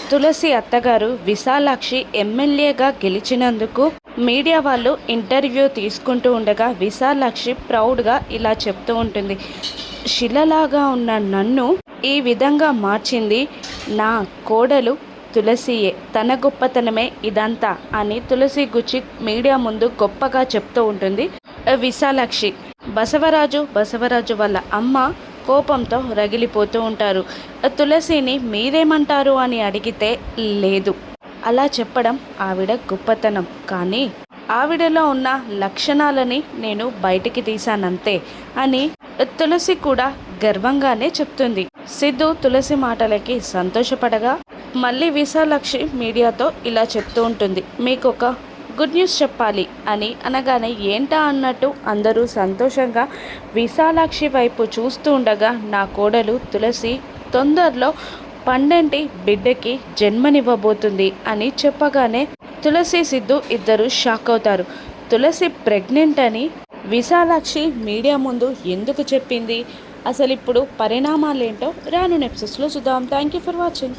తులసి అత్తగారు విశాలాక్షి ఎమ్మెల్యేగా గెలిచినందుకు మీడియా వాళ్ళు ఇంటర్వ్యూ తీసుకుంటూ ఉండగా విశాలాక్షి ప్రౌడ్గా ఇలా చెప్తూ ఉంటుంది. శిలలాగా ఉన్న నన్ను ఈ విధంగా మార్చింది నా కోడలు తులసియే, తన గొప్పతనమే ఇదంతా అని తులసి గుచ్చి మీడియా ముందు గొప్పగా చెప్తూ ఉంటుంది విశాలాక్షి. బసవరాజు వాళ్ళ అమ్మ కోపంతో రగిలిపోతూ ఉంటారు. తులసిని మీరేమంటారు అని అడిగితే లేదు, అలా చెప్పడం ఆవిడ గొప్పతనం, కానీ ఆవిడలో ఉన్న లక్షణాలని నేను బయటికి తీశానంతే అని తులసి కూడా గర్వంగానే చెప్తుంది. సిద్ధు తులసి మాటలకి సంతోషపడగా మళ్ళీ విశాలాక్షి మీడియాతో ఇలా చెప్తూ ఉంటుంది. మీకు ఒక గుడ్ న్యూస్ చెప్పాలి అని అనగానే ఏంటా అన్నట్టు అందరూ సంతోషంగా విశాలాక్షి వైపు చూస్తూ ఉండగా నా కోడలు తులసి తొందరలో పండంటి బిడ్డకి జన్మనివ్వబోతుంది అని చెప్పగానే తులసి సిద్ధు ఇద్దరు షాక్ అవుతారు. తులసి ప్రెగ్నెంట్ అని విశాలాక్షి మీడియా ముందు ఎందుకు చెప్పింది, అసలు ఇప్పుడు పరిణామాలేంటో రాను ఎపిసోడ్స్లో చూద్దాం. Thank you for watching.